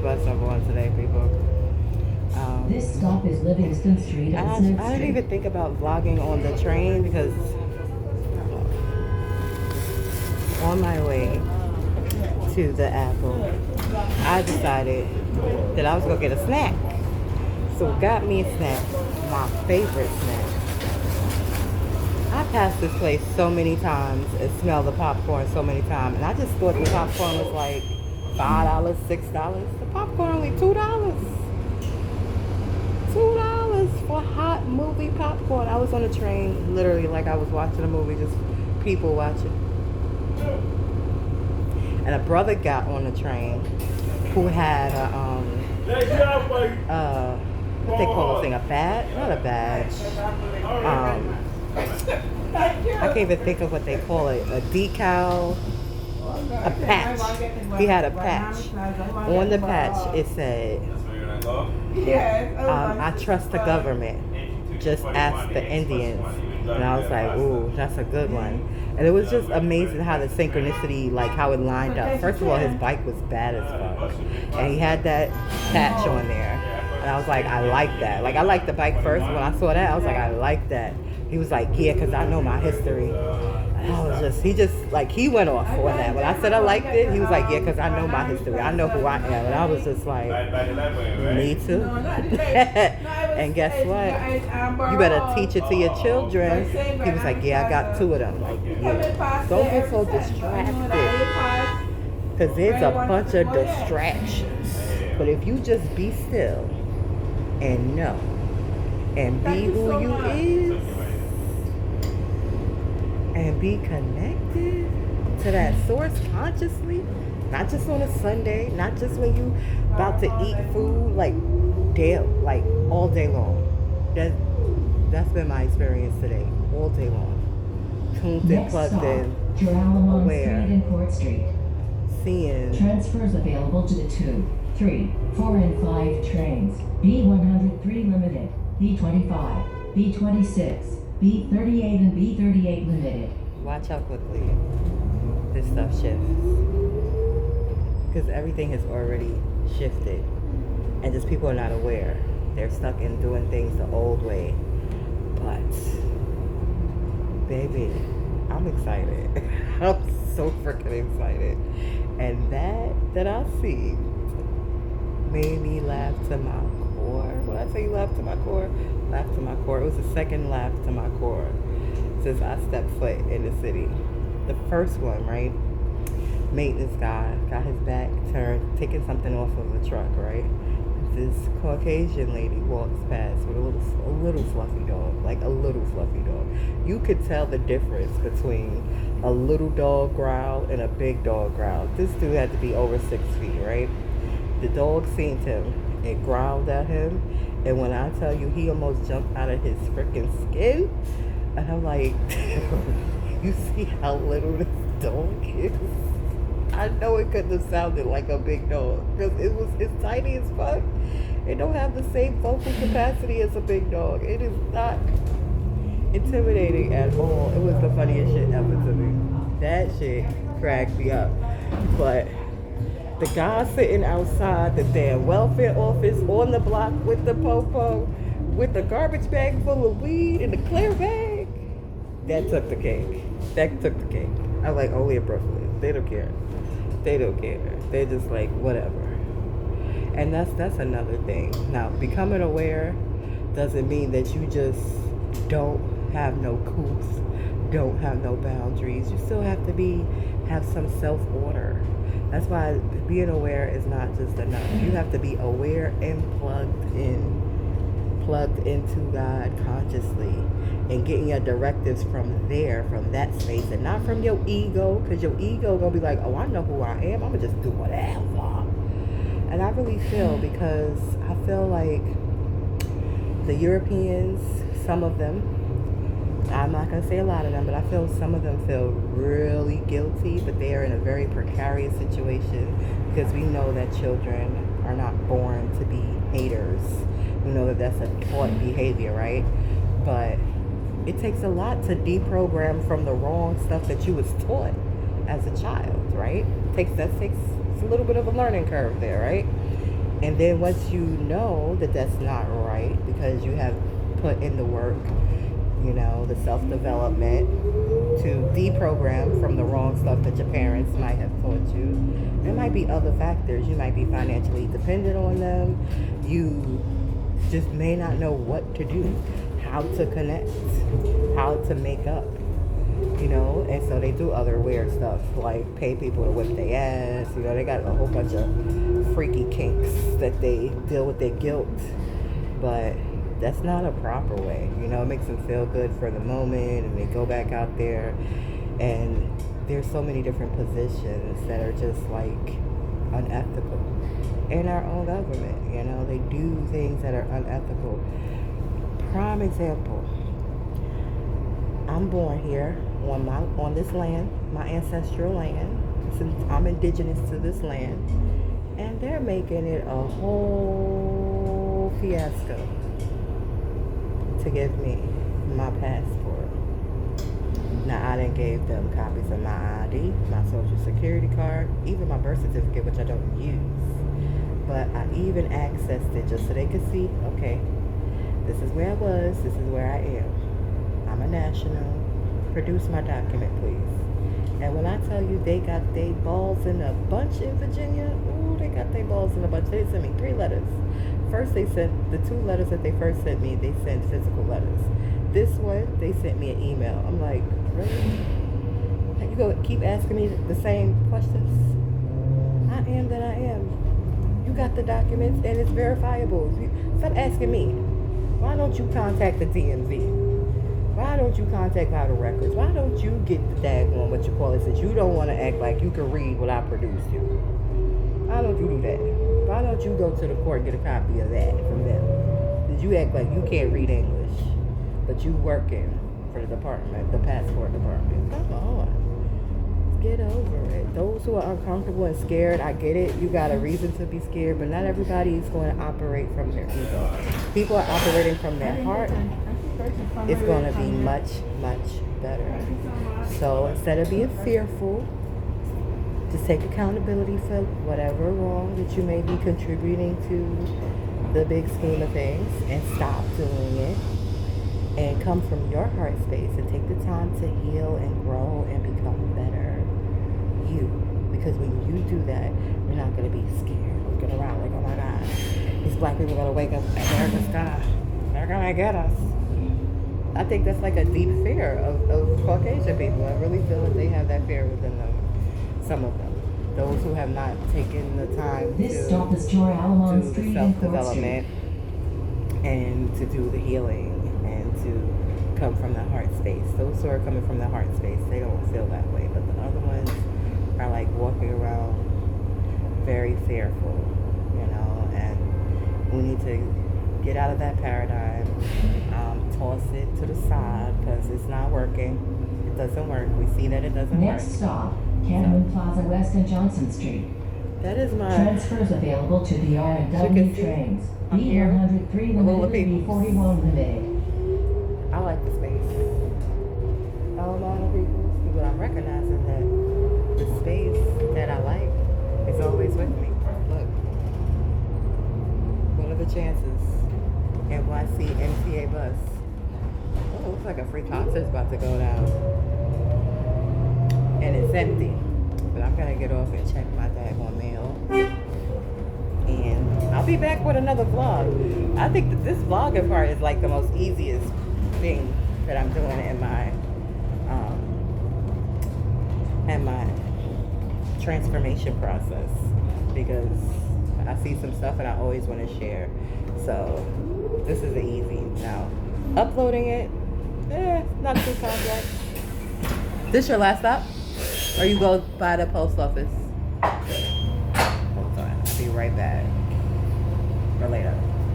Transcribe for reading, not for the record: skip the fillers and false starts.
bus I'm going today, people. This stop is Livingston Street and I Smith didn't Street. even think about vlogging on the train because on my way to the Apple, I decided that I was going to get a snack. So got me a snack, my favorite snack. I passed this place so many times and smelled the popcorn so many times, and I just thought the popcorn was like $5, $6. The popcorn only $2. $2 for hot movie popcorn. I was on a train, literally like I was watching a movie, just people watching. And a brother got on the train who had what they call this thing, a badge? Not a badge. I can't even think of what they call it. A decal, a patch. He had a patch. On the patch, it said, I trust the government. Just ask the Indians. And I was like, ooh, that's a good one. And it was just amazing how the synchronicity, like how it lined up. First of all, his bike was bad as fuck. And he had that patch on there. And I was like, I like that. Like, I liked the bike first. When I saw that, I was like, I like that. He was like, yeah, because I know my history. And I was just, he went off on that. When I said I liked it, he was like, yeah, because I know my history. I know who I am. And I was just like, me too. And guess what? You better teach it to your children. He was like, yeah, I got 2 of them. Like, yeah. Don't get so distracted. Because there's a bunch of distractions. But if you just be still and know and be who you is and be connected to that source consciously, not just on a Sunday, not just when you about to eat food, like all day long. That's been my experience today, all day long. Tuned in, plugged in, aware, Street and Court Street. Seeing. Transfers available to the 2, 3, 4, and 5 trains. B103 Limited, B25, B26, B38, and B38 Limited. Watch how quickly this stuff shifts. Because everything has already shifted. And just people are not aware. They're stuck in doing things the old way. But, baby, I'm excited. I'm so freaking excited. And that I see made me laugh to my core. When I say laugh to my core, laugh to my core. It was the second laugh to my core since I stepped foot in the city. The first one, right? Maintenance guy got his back turned, taking something off of a truck, right? This Caucasian lady walks past with a little fluffy dog, like a little fluffy dog. You could tell the difference between a little dog growl and a big dog growl. This dude had to be over 6 feet, right? The dog seen him. It growled at him. And when I tell you, he almost jumped out of his freaking skin. And I'm like, you see how little this dog is? I know it couldn't have sounded like a big dog. Because it's tiny as fuck. It don't have the same vocal capacity as a big dog. It is not intimidating at all. It was the funniest shit ever to me. That shit cracked me up. But the guy sitting outside the damn welfare office on the block with the popo, with the garbage bag full of weed in the clear bag, that took the cake. That took the cake. I was like, only in Brooklyn. They don't care. They don't care. They're just like, whatever. And that's another thing. Now, becoming aware doesn't mean that you just don't have no couth, don't have no boundaries. You still have to have some self-order. That's why being aware is not just enough. You have to be aware and plugged into God consciously, and getting your directives from there, from that space, and not from your ego, because your ego gonna be like, oh, I know who I am, I'm gonna just do whatever. And I really feel, because I feel like the Europeans, some of them, I'm not going to say a lot of them, but I feel some of them feel really guilty, but they are in a very precarious situation, because we know that children are not born to be haters. We know that that's a taught behavior, right? But it takes a lot to deprogram from the wrong stuff that you was taught as a child, right? That takes a little bit of a learning curve there, right? And then once you know that that's not right because you have put in the work, you know, the self-development to deprogram from the wrong stuff that your parents might have taught you. There might be other factors. You might be financially dependent on them. You just may not know what to do, how to connect, how to make up, you know. And so they do other weird stuff like pay people to whip their ass. You know, they got a whole bunch of freaky kinks that they deal with their guilt. But that's not a proper way. You know, it makes them feel good for the moment and they go back out there, and there's so many different positions that are just like unethical in our own government. You know, they do things that are unethical. Prime example, I'm born here on this land, my ancestral land. I'm indigenous to this land, and they're making it a whole fiasco to give me my passport. Now, I done gave them copies of my ID, my social security card, even my birth certificate, which I don't use. But I even accessed it just so they could see, okay, this is where I was, this is where I am. I'm a national. Produce my document, please. And when I tell you they got their balls in a bunch in Virginia, ooh, they got their balls in a bunch. They sent me 3 letters. First, they sent the 2 letters that they first sent me, they sent physical letters. This one, they sent me an email. I'm like, really? You go keep asking me the same questions? I am that I am. You got the documents and it's verifiable. Stop asking me. Why don't you contact the DMV? Why don't you contact Vital Records? Why don't you get the daggone what you call it, since you don't want to act like you can read what I produced you? Why don't you do that? Why don't you go to the court and get a copy of that from them? Because you act like you can't read English, but you working for the department, the passport department. Come on. Get over it. Those who are uncomfortable and scared, I get it. You got a reason to be scared, but not everybody is going to operate from their ego. People are operating from their heart. It's going to be much, much better. So instead of being fearful, just take accountability for whatever wrong that you may be contributing to the big scheme of things, and stop doing it. And come from your heart space and take the time to heal and grow and become better you. Because when you do that, you're not going to be scared looking around like, oh my God, these black people are going to wake up and they're going to get us. I think that's like a deep fear of Caucasian people. I really feel that they have that fear within them. Some of them. Those who have not taken the time to do the self-development and to do the healing and to come from the heart space. Those who are coming from the heart space, they don't feel that way. But the other ones are like walking around very fearful, you know, and we need to get out of that paradigm, toss it to the side because it's not working. It doesn't work. We see that it doesn't work. Next stop, Cannon Plaza West and Johnson Street. That is my... Transfers available to the R&W trains. B103 limited, B41 limited. I like the space. A lot of people, but I'm recognizing that the space that I like is always with me. Look. What are the chances? NYC MTA bus. Oh, looks like a free concert's about to go down. And it's empty. But I'm gonna get off and check my daggone mail. And I'll be back with another vlog. I think that this vlogging part is like the most easiest thing that I'm doing in my transformation process, because I see some stuff and I always want to share. So this is easy. Now uploading it, not too complex. This your last stop? Or you go by the post office? Hold on, I'll be right back. Or later.